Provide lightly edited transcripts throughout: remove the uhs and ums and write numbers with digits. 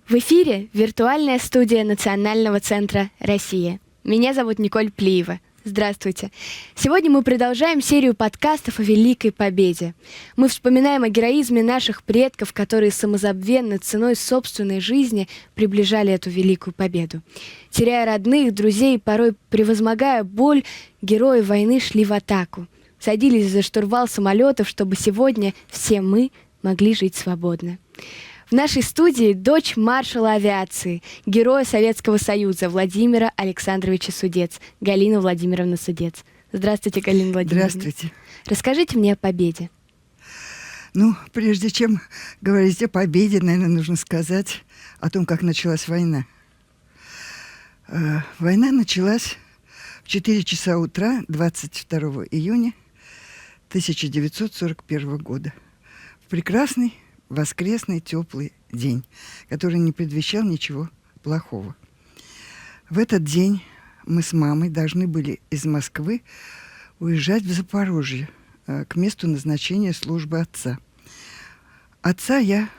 В эфире виртуальная студия Национального центра «Россия». Меня зовут Николь Плиева. Здравствуйте. Сегодня мы продолжаем серию подкастов о Великой Победе. Мы вспоминаем о героизме наших предков, которые самозабвенно ценой собственной жизни приближали эту Великую Победу. Теряя родных, друзей, порой превозмогая боль, герои войны шли в атаку. Садились за штурвал самолетов, чтобы сегодня все мы могли жить свободно. В нашей студии дочь маршала авиации, героя Советского Союза Владимира Александровича Судец, Галина Владимировна Судец. Здравствуйте, Галина Владимировна. Здравствуйте. Расскажите мне о победе. Прежде чем говорить о победе, наверное, нужно сказать о том, как началась война. Война началась в 4 часа утра 22 июня 1941 года. В прекрасный воскресный теплый день, который не предвещал ничего плохого. В этот день мы с мамой должны были из Москвы уезжать в Запорожье к месту назначения службы отца. Отца я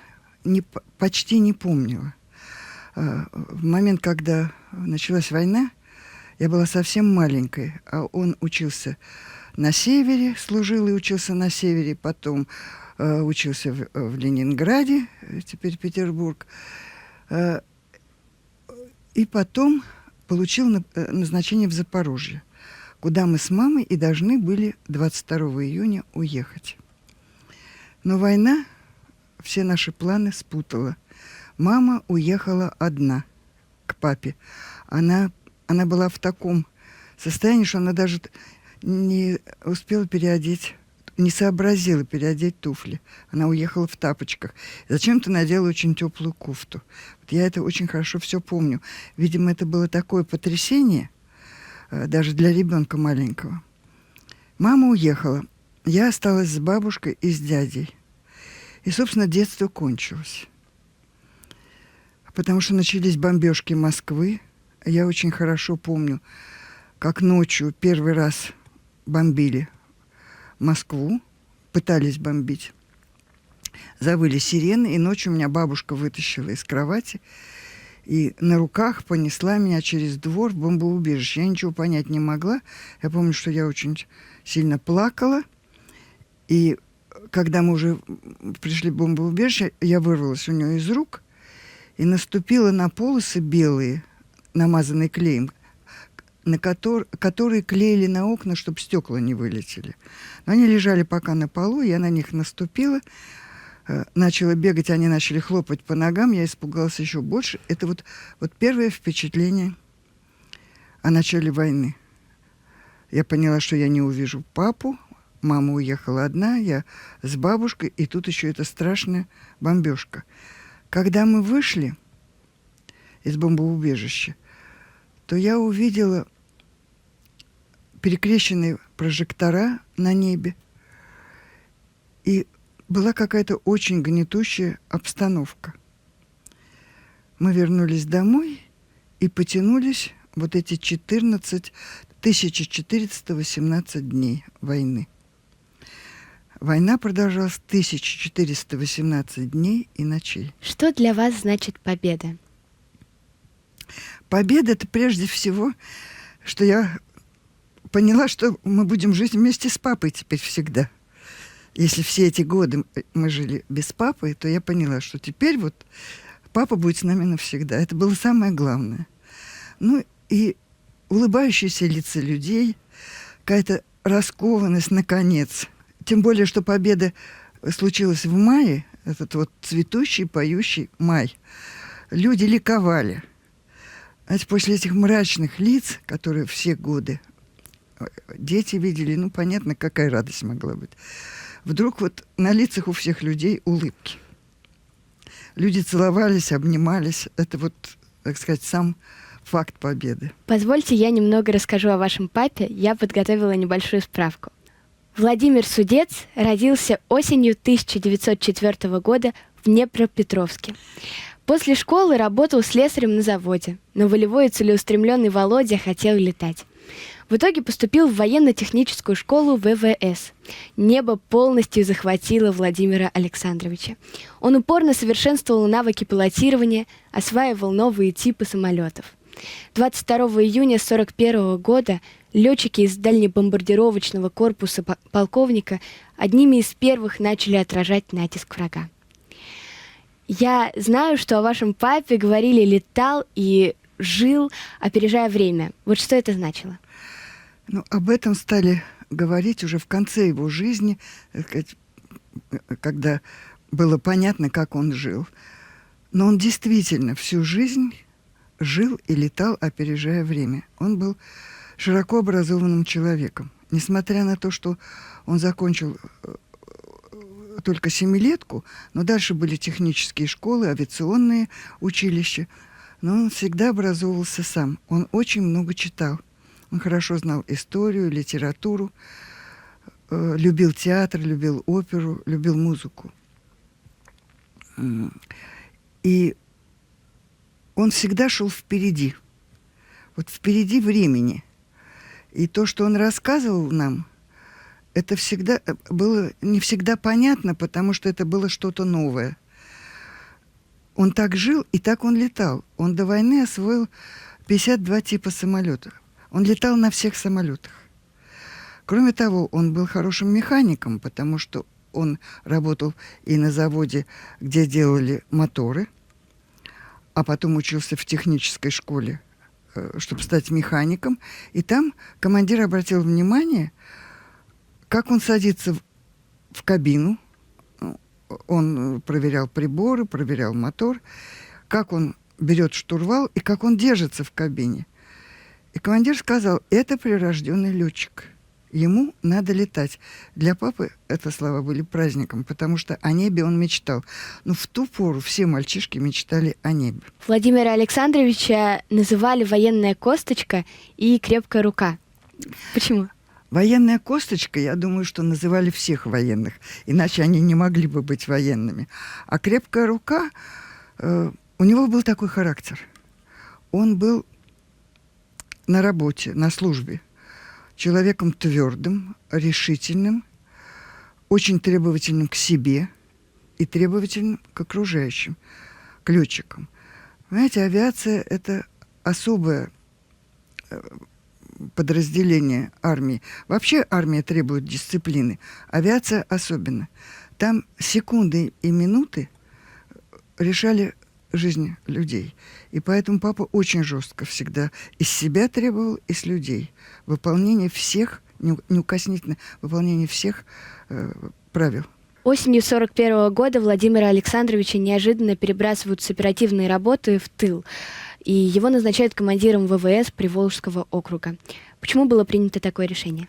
почти не помнила. В момент, когда началась война, я была совсем маленькой, а он учился на севере, служил и учился на севере, потом учился в Ленинграде, теперь Петербург, и потом получил назначение в Запорожье, куда мы с мамой и должны были 22 июня уехать. Но война все наши планы спутала. Мама уехала одна к папе. Она была в таком состоянии, что она даже не успела не сообразила переодеть туфли. Она уехала в тапочках. Зачем-то надела очень теплую кофту. Вот я это очень хорошо все помню. Видимо, это было такое потрясение, даже для ребенка маленького. Мама уехала. Я осталась с бабушкой и с дядей. И, собственно, детство кончилось. Потому что начались бомбежки Москвы. Я очень хорошо помню, как ночью первый раз бомбили Москву, пытались бомбить. Завыли сирены, и ночью меня бабушка вытащила из кровати и на руках понесла меня через двор в бомбоубежище. Я ничего понять не могла. Я помню, что я очень сильно плакала. И когда мы уже пришли в бомбоубежище, я вырвалась у нее из рук и наступила на полосы белые, намазанные клеем, которые клеили на окна, чтобы стекла не вылетели. Но они лежали пока на полу, я на них наступила, начала бегать, они начали хлопать по ногам, я испугалась еще больше. Это вот первое впечатление о начале войны. Я поняла, что я не увижу папу, мама уехала одна, я с бабушкой, и тут еще эта страшная бомбежка. Когда мы вышли из бомбоубежища, то я увидела перекрещенные прожектора на небе. И была какая-то очень гнетущая обстановка. Мы вернулись домой и потянулись вот эти 1418 дней войны. Война продолжалась 1418 дней и ночей. Что для вас значит победа? Победа — это прежде всего, что я поняла, что мы будем жить вместе с папой теперь всегда. Если все эти годы мы жили без папы, то я поняла, что теперь вот папа будет с нами навсегда. Это было самое главное. И улыбающиеся лица людей, какая-то раскованность, наконец. Тем более, что победа случилась в мае, этот вот цветущий, поющий май. Люди ликовали. После этих мрачных лиц, которые все годы дети видели, понятно, какая радость могла быть. Вдруг вот на лицах у всех людей улыбки. Люди целовались, обнимались. Это вот, так сказать, сам факт победы. Позвольте, я немного расскажу о вашем папе. Я подготовила небольшую справку. Владимир Судец родился осенью 1904 года в Днепропетровске. После школы работал слесарем на заводе, но волевой и целеустремленный Володя хотел летать. В итоге поступил в военно-техническую школу ВВС. Небо полностью захватило Владимира Александровича. Он упорно совершенствовал навыки пилотирования, осваивал новые типы самолетов. 22 июня 1941 года летчики из дальнебомбардировочного корпуса полковника одними из первых начали отражать натиск врага. Я знаю, что о вашем папе говорили «летал» и «жил, опережая время». Вот что это значило? Ну, об этом стали говорить уже в конце его жизни, так сказать, когда было понятно, как он жил. Но он действительно всю жизнь жил и летал, опережая время. Он был широко образованным человеком. Несмотря на то, что он закончил только семилетку, но дальше были технические школы, авиационные училища. Но он всегда образовывался сам. Он очень много читал. Он хорошо знал историю, литературу, любил театр, любил оперу, любил музыку. И он всегда шел впереди. Вот впереди времени. И то, что он рассказывал нам, это всегда было не всегда понятно, потому что это было что-то новое. Он так жил, и так он летал. Он до войны освоил 52 типа самолетов. Он летал на всех самолетах. Кроме того, он был хорошим механиком, потому что он работал и на заводе, где делали моторы, а потом учился в технической школе, чтобы стать механиком. И там командир обратил внимание, как он садится в кабину. Он проверял приборы, проверял мотор, как он берет штурвал и как он держится в кабине. И командир сказал, это прирожденный летчик. Ему надо летать. Для папы это слова были праздником, потому что о небе он мечтал. Но в ту пору все мальчишки мечтали о небе. Владимира Александровича называли «военная косточка» и «крепкая рука». Почему? Военная косточка, я думаю, что называли всех военных, иначе они не могли бы быть военными. А крепкая рука, у него был такой характер. Он был на работе, на службе, человеком твердым, решительным, очень требовательным к себе и требовательным к окружающим, к летчикам. Понимаете, авиация – это особое подразделение армии. Вообще армия требует дисциплины, авиация особенно. Там секунды и минуты решали жизнь людей. И поэтому папа очень жестко всегда из себя требовал, и с людей. Выполнение всех, неукоснительно выполнение всех правил. Осенью 1941 года Владимира Александровича неожиданно перебрасывают с оперативной работы в тыл, и его назначают командиром ВВС Приволжского округа. Почему было принято такое решение?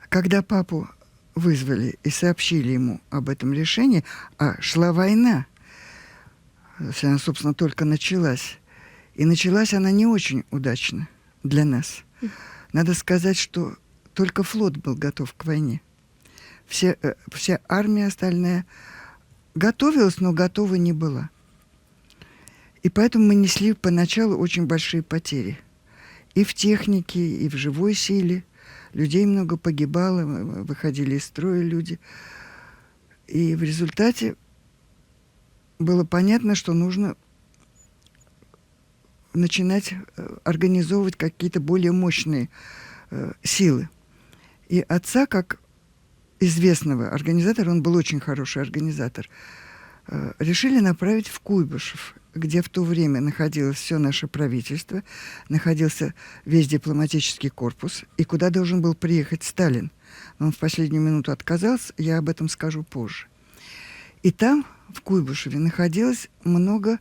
Когда папу вызвали и сообщили ему об этом решении, а шла война, она, собственно, только началась. И началась она не очень удачно для нас. Надо сказать, что только флот был готов к войне. Вся армия остальная готовилась, но готова не была. И поэтому мы несли поначалу очень большие потери. И в технике, и в живой силе. Людей много погибало, выходили из строя люди. И в результате было понятно, что нужно начинать организовывать какие-то более мощные силы. И отца, как известного организатора, он был очень хороший организатор, решили направить в Куйбышев, где в то время находилось все наше правительство, находился весь дипломатический корпус, и куда должен был приехать Сталин. Но он в последнюю минуту отказался, я об этом скажу позже. И там, в Куйбышеве, находилось много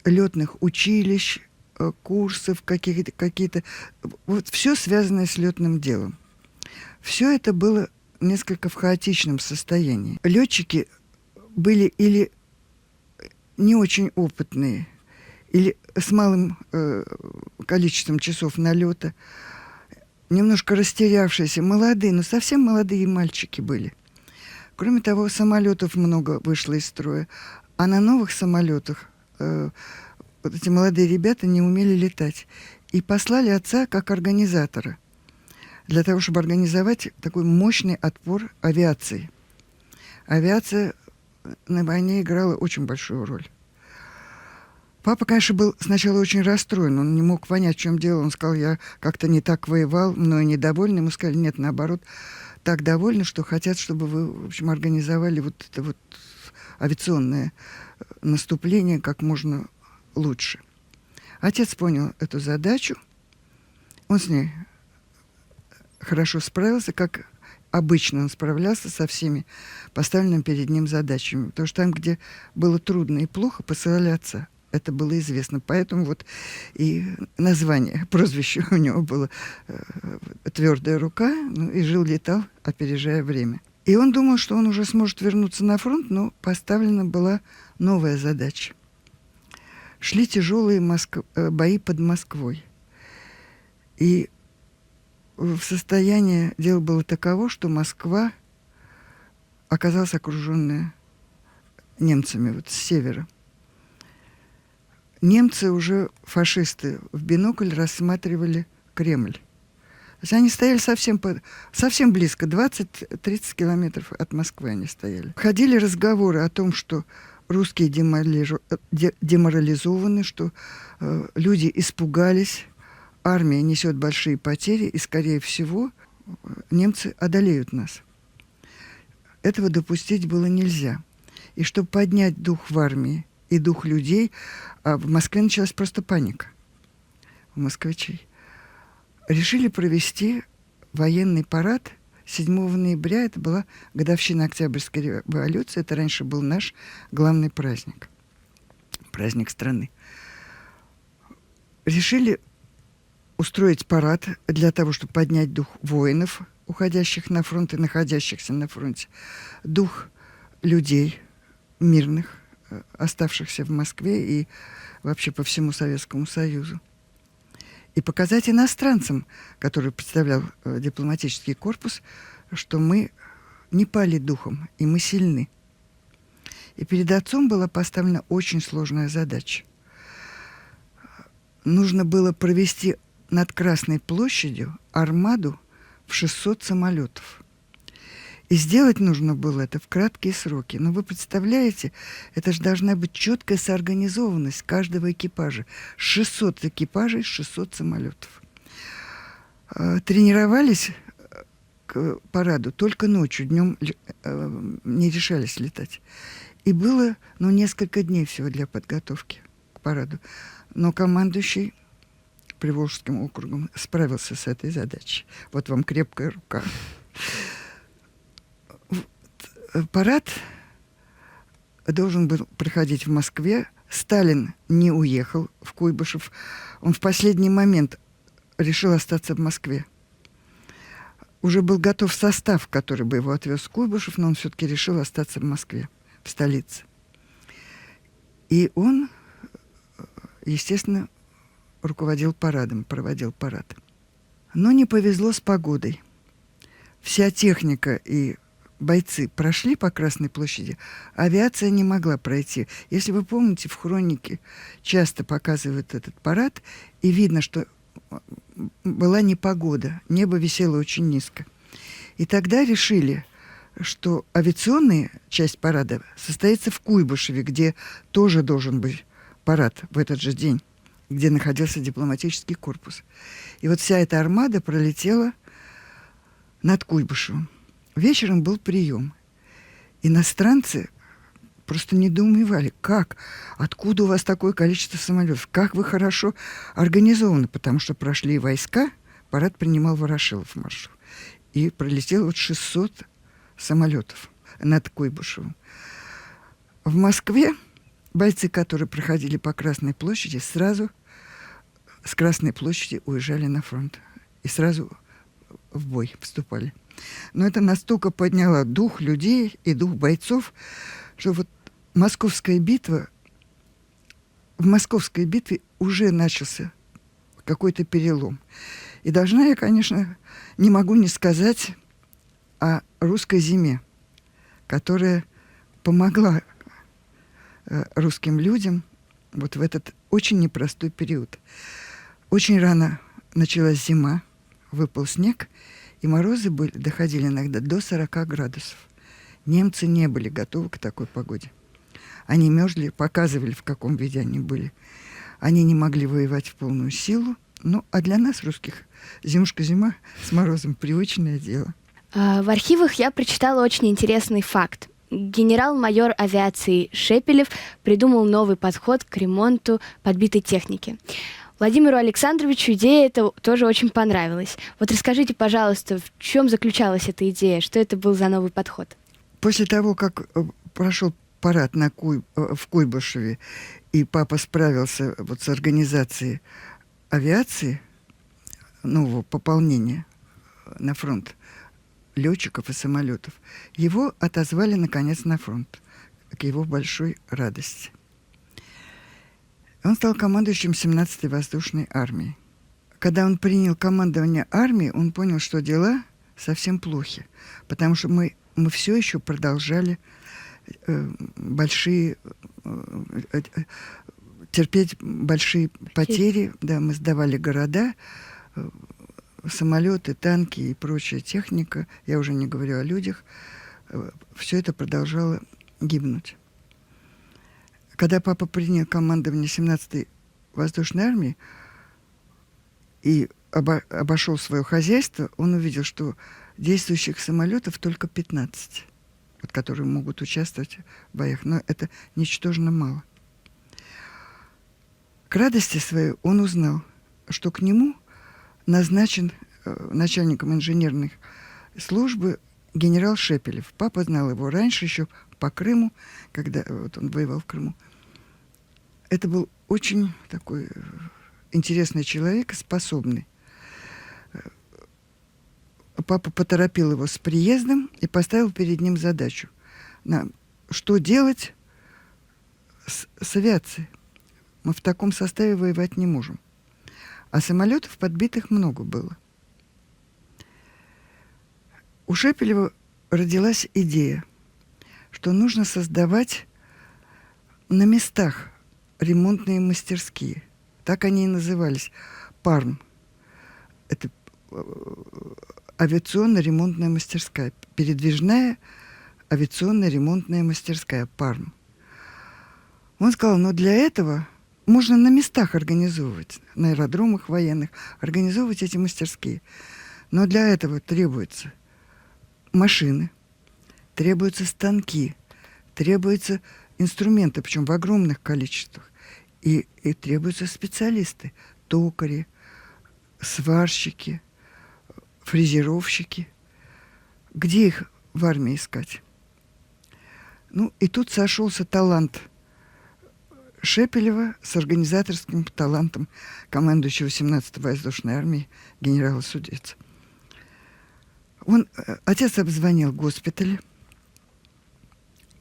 летных училищ, курсов, какие-то вот все связанное с летным делом. Все это было несколько в хаотичном состоянии. Летчики были или не очень опытные, или с малым количеством часов налета, немножко растерявшиеся, молодые, но совсем молодые мальчики были. Кроме того, самолетов много вышло из строя, а на новых самолетах вот эти молодые ребята не умели летать. и послали отца как организатора для того, чтобы организовать такой мощный отпор авиации. Авиация на войне играла очень большую роль. Папа, конечно, был сначала очень расстроен, он не мог понять, в чем дело. Он сказал, я как-то не так воевал, мною недовольны. Ему сказали, нет, наоборот, так довольны, что хотят, чтобы вы, в общем, организовали вот это вот авиационное наступление как можно лучше. Отец понял эту задачу, он с ней хорошо справился, как обычно он справлялся со всеми поставленными перед ним задачами. Потому что там, где было трудно и плохо, посылали отца. Это было известно. Поэтому вот и название, прозвище у него было «Твердая рука», ну, и жил-летал, опережая время. И он думал, что он уже сможет вернуться на фронт, но поставлена была новая задача. Шли тяжелые бои под Москвой. И состояние дел было таково, что Москва оказалась окруженная немцами вот с севера. Немцы уже, фашисты, в бинокль рассматривали Кремль. То есть они стояли совсем близко, 20-30 километров от Москвы они стояли. Ходили разговоры о том, что русские деморализованы, что люди испугались, армия несет большие потери, и, скорее всего, немцы одолеют нас. Этого допустить было нельзя. И чтобы поднять дух в армии и дух людей, а в Москве началась просто паника у москвичей, решили провести военный парад 7 ноября. Это была годовщина Октябрьской революции. Это раньше был наш главный праздник. Праздник страны. Решили устроить парад для того, чтобы поднять дух воинов, уходящих на фронт и находящихся на фронте, дух людей мирных, оставшихся в Москве и вообще по всему Советскому Союзу. И показать иностранцам, который представлял дипломатический корпус, что мы не пали духом, и мы сильны. И перед отцом была поставлена очень сложная задача. Нужно было провести над Красной площадью армаду в 600 самолетов. И сделать нужно было это в краткие сроки. Но вы представляете, это же должна быть четкая соорганизованность каждого экипажа. 600 экипажей, 600 самолетов. Тренировались к параду только ночью, днем не решались летать. И было, несколько дней всего для подготовки к параду. Но командующий Приволжским округом справился с этой задачей. Вот вам крепкая рука. Парад должен был проходить в Москве. Сталин не уехал в Куйбышев. Он в последний момент решил остаться в Москве. Уже был готов состав, который бы его отвез в Куйбышев, но он все-таки решил остаться в Москве, в столице. И он, естественно, руководил парадом, проводил парад. Но не повезло с погодой. Вся техника и бойцы прошли по Красной площади, авиация не могла пройти. Если вы помните, в хронике часто показывают этот парад, и видно, что была непогода, небо висело очень низко. И тогда решили, что авиационная часть парада состоится в Куйбышеве, где тоже должен быть парад в этот же день, где находился дипломатический корпус. И вот вся эта армада пролетела над Куйбышевым. Вечером был прием. Иностранцы просто недоумевали, как, откуда у вас такое количество самолетов, как вы хорошо организованы, потому что прошли войска, парад принимал Ворошилов маршал. И пролетело 600 самолетов над Куйбышевым. В Москве бойцы, которые проходили по Красной площади, сразу с Красной площади уезжали на фронт. И сразу в бой вступали. Но это настолько подняло дух людей и дух бойцов, что вот Московская битва, в Московской битве уже начался какой-то перелом. И должна я, конечно, не могу не сказать о русской зиме, которая помогла русским людям вот в этот очень непростой период. Очень рано началась зима, выпал снег, и морозы доходили иногда до 40 градусов. Немцы не были готовы к такой погоде. Они мерзли, показывали, в каком виде они были. Они не могли воевать в полную силу. Ну, а для нас, русских, зимушка-зима с морозом — привычное дело. В архивах я прочитала очень интересный факт. Генерал-майор авиации Шепелев придумал новый подход к ремонту подбитой техники. Владимиру Александровичу идея эта тоже очень понравилась. Вот расскажите, пожалуйста, в чем заключалась эта идея? Что это был за новый подход? После того, как прошел парад в Куйбышеве, и папа справился с организацией авиации, нового пополнения на фронт летчиков и самолетов, его отозвали, наконец, на фронт, к его большой радости. Он стал командующим 17-й воздушной армией. Когда он принял командование армией, он понял, что дела совсем плохи, потому что мы все еще продолжали терпеть большие потери. Да, мы сдавали города, самолеты, танки и прочая техника, я уже не говорю о людях, все это продолжало гибнуть. Когда папа принял командование 17-й воздушной армии и обошел свое хозяйство, он увидел, что действующих самолетов только 15, которые могут участвовать в боях. Но это ничтожно мало. К радости своей он узнал, что к нему назначен начальником инженерной службы генерал Шепелев. Папа знал его раньше, еще по Крыму, когда он воевал в Крыму. Это был очень такой интересный человек и способный. Папа поторопил его с приездом и поставил перед ним задачу. Что делать с авиацией? Мы в таком составе воевать не можем. А самолетов подбитых много было. У Шепелева родилась идея, что нужно создавать на местах ремонтные мастерские. Так они и назывались. ПАРМ. Это авиационно-ремонтная мастерская. Передвижная авиационно-ремонтная мастерская. ПАРМ. Он сказал, но для этого можно на местах организовывать, на аэродромах военных, организовывать эти мастерские. Но для этого требуются машины, требуются станки, требуются инструменты, причем в огромных количествах. И требуются специалисты, токари, сварщики, фрезеровщики. Где их в армии искать? Ну, и тут сошелся талант Шепелева с организаторским талантом командующего 17-й воздушной армии генерала Судеца. Отец обзвонил госпиталь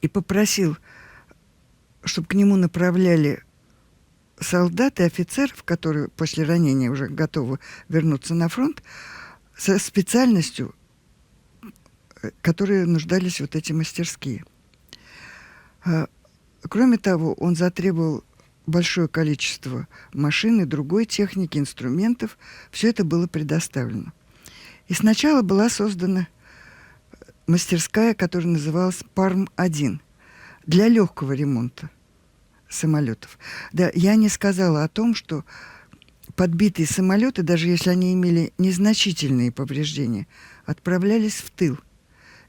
и попросил, чтобы к нему направляли солдат и офицеров, которые после ранения уже готовы вернуться на фронт, со специальностью, которые нуждались эти мастерские. Кроме того, он затребовал большое количество машин и другой техники, инструментов. Все это было предоставлено. И сначала была создана мастерская, которая называлась ПАРМ-1 для легкого ремонта самолетов. Да, я не сказала о том, что подбитые самолеты, даже если они имели незначительные повреждения, отправлялись в тыл.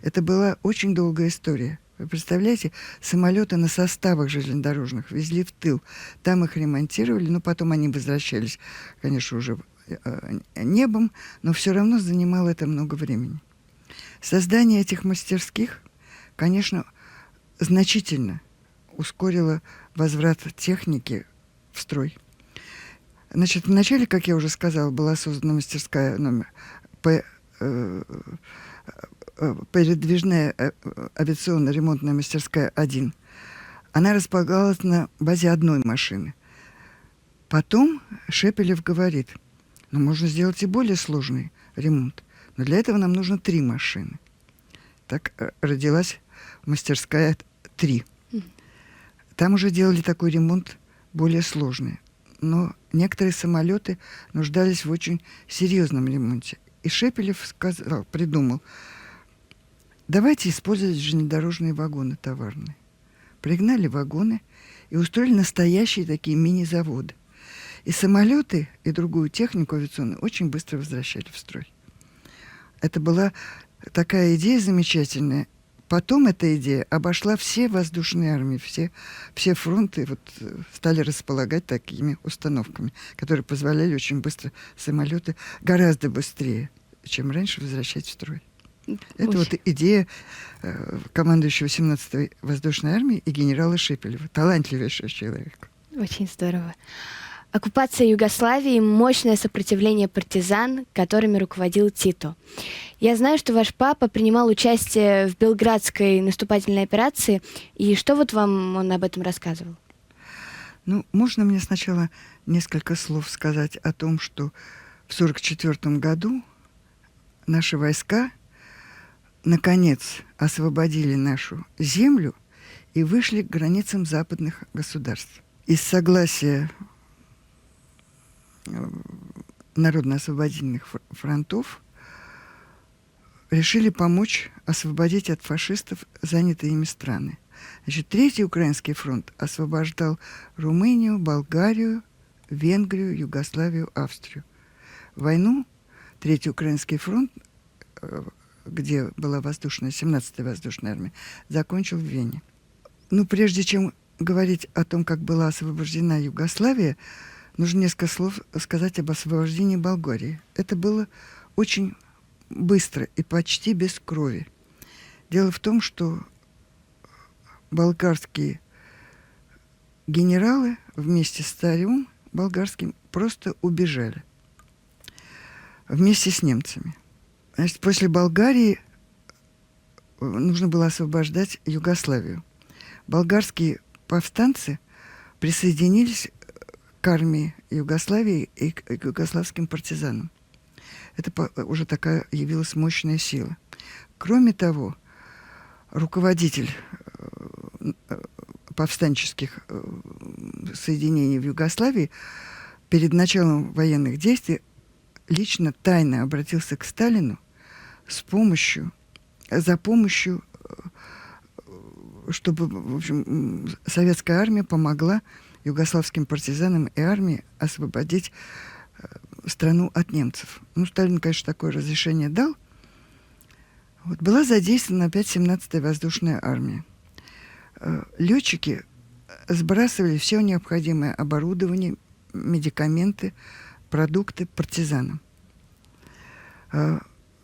Это была очень долгая история. Вы представляете, самолеты на составах железнодорожных везли в тыл. Там их ремонтировали, но потом они возвращались, конечно, уже небом, но все равно занимало это много времени. Создание этих мастерских, конечно, значительно ускорило возврат техники в строй. Значит, вначале, как я уже сказала, была создана мастерская номер передвижная авиационно-ремонтная мастерская 1. Она располагалась на базе одной машины. Потом Шепелев говорит, можно сделать и более сложный ремонт, но для этого нам нужно 3 машины. Так родилась мастерская 3. Там уже делали такой ремонт более сложный. но некоторые самолеты нуждались в очень серьезном ремонте. И Шепелев придумал, давайте использовать железнодорожные вагоны товарные. Пригнали вагоны и устроили настоящие такие мини-заводы. И самолеты, и другую технику авиационную очень быстро возвращали в строй. Это была такая идея замечательная. Потом эта идея обошла все воздушные армии, все фронты стали располагать такими установками, которые позволяли очень быстро самолеты гораздо быстрее, чем раньше, возвращать в строй. Это вот идея командующего 17-й воздушной армии и генерала Шепелева. Талантливейший человек. Очень здорово. Оккупация Югославии – мощное сопротивление партизан, которыми руководил Тито. Я знаю, что ваш папа принимал участие в Белградской наступательной операции. И что вот вам он об этом рассказывал? Ну, можно мне сначала несколько слов сказать о том, что в 1944 году наши войска наконец освободили нашу землю и вышли к границам западных государств. Из согласия народно-освободительных фронтов решили помочь освободить от фашистов занятые ими страны. Значит, Третий Украинский фронт освобождал Румынию, Болгарию, Венгрию, Югославию, Австрию. Войну Третий Украинский фронт, где была 17-я воздушная армия, закончил в Вене. Ну, прежде чем говорить о том, как была освобождена Югославия, нужно несколько слов сказать об освобождении Болгарии. Это было очень быстро и почти без крови. Дело в том, что болгарские генералы вместе с царем болгарским просто убежали вместе с немцами. Значит, после Болгарии нужно было освобождать Югославию. Болгарские повстанцы присоединились к армии Югославии и к югославским партизанам. Это уже такая явилась мощная сила. Кроме того, руководитель повстанческих соединений в Югославии перед началом военных действий лично тайно обратился к Сталину за помощью, чтобы, в общем, советская армия помогла югославским партизанам и армии освободить страну от немцев. Ну, Сталин, конечно, такое разрешение дал. Вот, была задействована опять 17-я воздушная армия. Летчики сбрасывали все необходимое оборудование, медикаменты, продукты партизанам.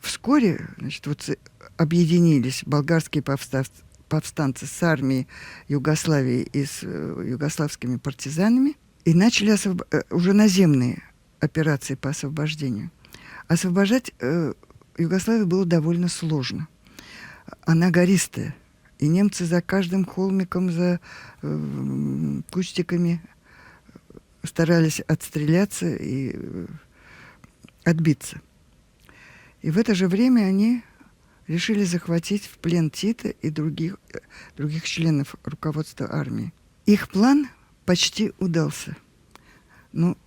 Вскоре, значит, объединились болгарские повстанцы с армией Югославии и с югославскими партизанами и начали уже наземные операции по освобождению. Освобождать Югославию было довольно сложно. Она гористая, и немцы за каждым холмиком, за кустиками старались отстреляться и отбиться. И в это же время они решили захватить в плен Тита и других членов руководства армии. Их план почти удался. Но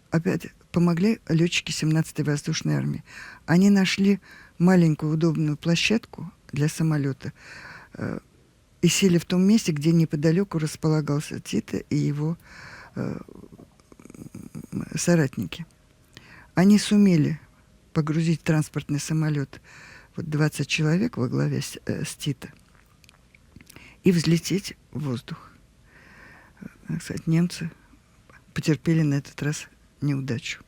опять помогли летчики 17-й воздушной армии. Они нашли маленькую удобную площадку для самолета и сели в том месте, где неподалеку располагался Тита и его соратники. Они сумели погрузить транспортный самолет 20 человек во главе с Тита и взлететь в воздух. Кстати, немцы потерпели на этот раз неудачу.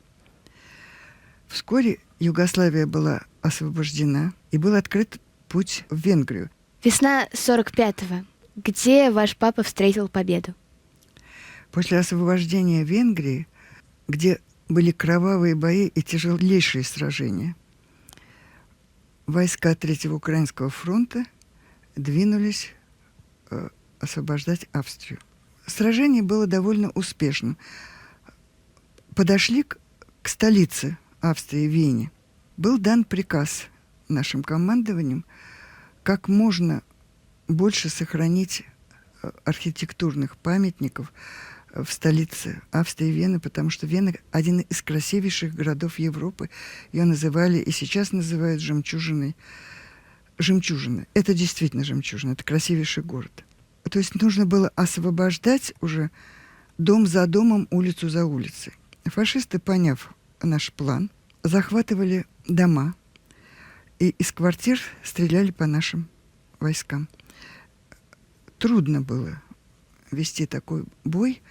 Вскоре Югославия была освобождена, и был открыт путь в Венгрию. Весна 45-го. Где ваш папа встретил победу? После освобождения Венгрии, где были кровавые бои и тяжелейшие сражения, войска Третьего Украинского фронта двинулись освобождать Австрию. Сражение было довольно успешным. Подошли к столице Австрии, Вене. Был дан приказ нашим командованием как можно больше сохранить архитектурных памятников, в столице Австрии, Вены, потому что Вена один из красивейших городов Европы. Ее называли и сейчас называют жемчужиной. Жемчужина. Это действительно жемчужина. Это красивейший город. То есть нужно было освобождать уже дом за домом, улицу за улицей. Фашисты, поняв наш план, захватывали дома и из квартир стреляли по нашим войскам. Трудно было вести такой бой,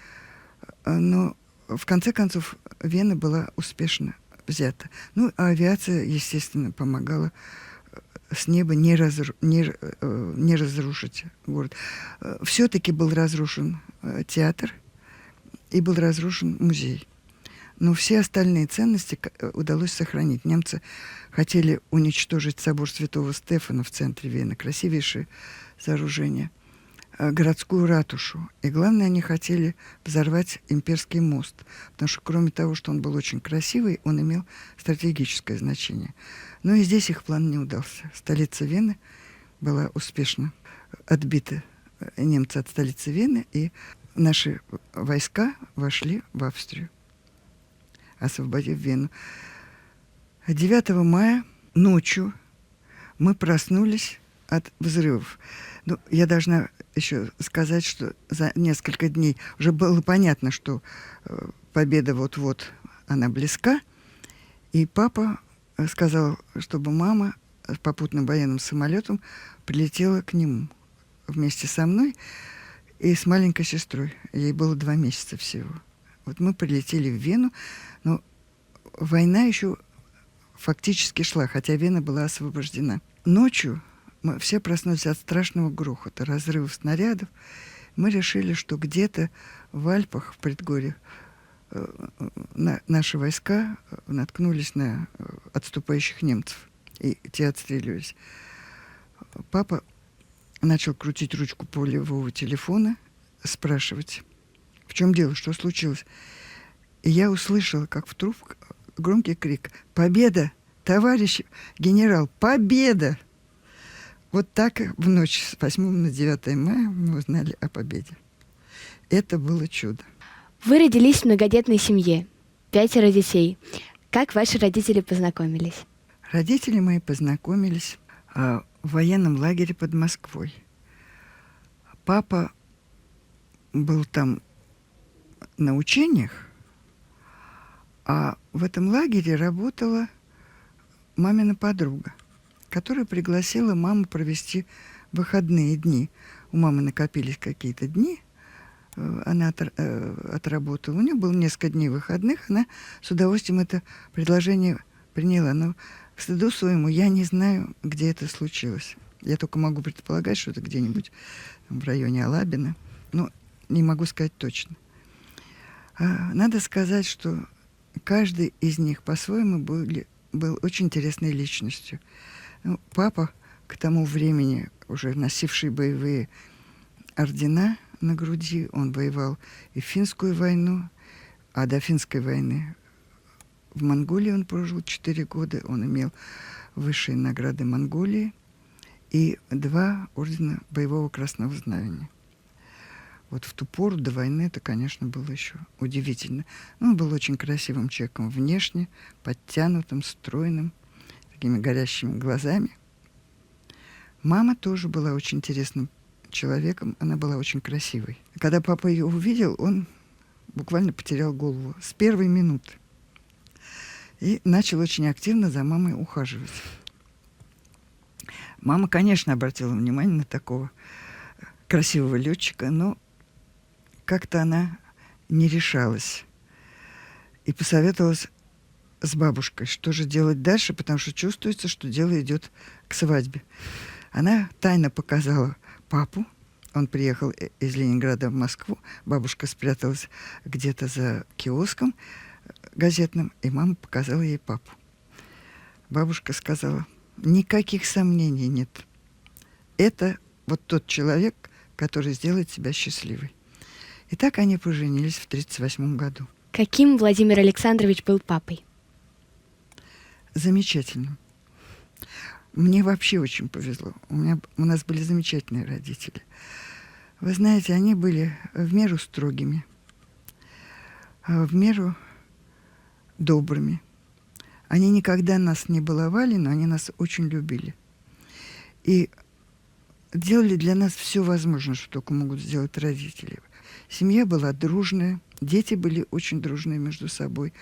но в конце концов Вена была успешно взята. Ну, а авиация, естественно, помогала с неба не разрушить город. Все-таки был разрушен театр и был разрушен музей. Но все остальные ценности удалось сохранить. Немцы хотели уничтожить собор Святого Стефана в центре Вены, красивейшее сооружение, городскую ратушу. И главное, они хотели взорвать Имперский мост, потому что кроме того, что он был очень красивый, он имел стратегическое значение. Но и здесь их план не удался. Столица Вены была успешно отбита, немцы от столицы Вены, и наши войска вошли в Австрию, освободив Вену. 9 мая ночью мы проснулись от взрывов. Ну, я должна еще сказать, что за несколько дней уже было понятно, что победа вот-вот, она близка. И папа сказал, чтобы мама с попутным военным самолетом прилетела к нему вместе со мной и с маленькой сестрой. Ей было 2 месяца всего. Вот мы прилетели в Вену, но война еще фактически шла, хотя Вена была освобождена. Ночью мы все проснулись от страшного грохота, разрывов снарядов. Мы решили, что где-то в Альпах, в предгорье, наши войска наткнулись на отступающих немцев, и те отстреливались. Папа начал крутить ручку полевого телефона, спрашивать, в чем дело, что случилось. И я услышала, как в трубке громкий крик: «Победа! Товарищ генерал, победа!» Вот так в ночь с 8 на 9 мая мы узнали о победе. Это было чудо. Вы родились в многодетной семье, 5 детей. Как ваши родители познакомились? Родители мои познакомились в военном лагере под Москвой. Папа был там на учениях, а в этом лагере работала мамина подруга, которая пригласила маму провести выходные дни. У мамы накопились какие-то дни, она отработала. У нее было несколько дней выходных, она с удовольствием это предложение приняла. Но к стыду своему я не знаю, где это случилось. Я только могу предполагать, что это где-нибудь в районе Алабина, но не могу сказать точно. Надо сказать, что каждый из них по-своему был очень интересной личностью. Ну, папа, к тому времени уже носивший боевые ордена на груди, он воевал и в Финскую войну, а до Финской войны в Монголии он прожил 4 года, он имел высшие награды Монголии и 2 ордена боевого Красного Знамени. Вот в ту пору до войны это, конечно, было еще удивительно. Но он был очень красивым человеком внешне, подтянутым, стройным, такими горящими глазами. Мама тоже была очень интересным человеком, она была очень красивой. Когда папа ее увидел, он буквально потерял голову с первой минуты. И начал очень активно за мамой ухаживать. Мама, конечно, обратила внимание на такого красивого летчика, но как-то она не решалась. И посоветовалась с бабушкой, что же делать дальше, потому что чувствуется, что дело идет к свадьбе. Она тайно показала папу. Он приехал из Ленинграда в Москву. Бабушка спряталась где-то за киоском газетным, и мама показала ей папу. Бабушка сказала: никаких сомнений нет. Это вот тот человек, который сделает тебя счастливой. И так они поженились в 1938 году. Каким Владимир Александрович был папой? Замечательным. Мне вообще очень повезло. У нас были замечательные родители. Вы знаете, они были в меру строгими. в меру добрыми. Они никогда нас не баловали, но они нас очень любили. И делали для нас все возможное, что только могут сделать родители. Семья была дружная, дети были очень дружные между собой,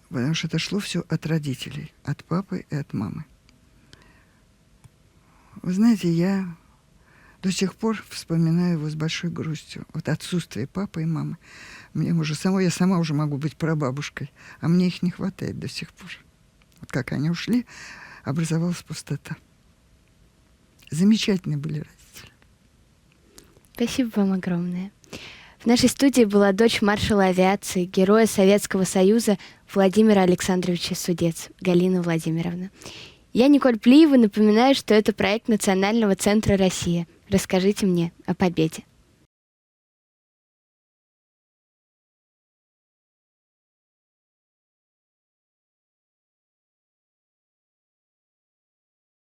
потому что это шло все от родителей, от папы и от мамы. Вы знаете, я до сих пор вспоминаю его с большой грустью. Вот отсутствие папы и мамы. Мне уже я сама уже могу быть прабабушкой, а мне их не хватает до сих пор. Вот как они ушли, образовалась пустота. Замечательные были родители. Спасибо вам огромное. В нашей студии была дочь маршала авиации, героя Советского Союза Владимира Александровича Судец, Галина Владимировна. Я, Николь Плиева, напоминаю, что это проект Национального центра «Россия». Расскажите мне о победе.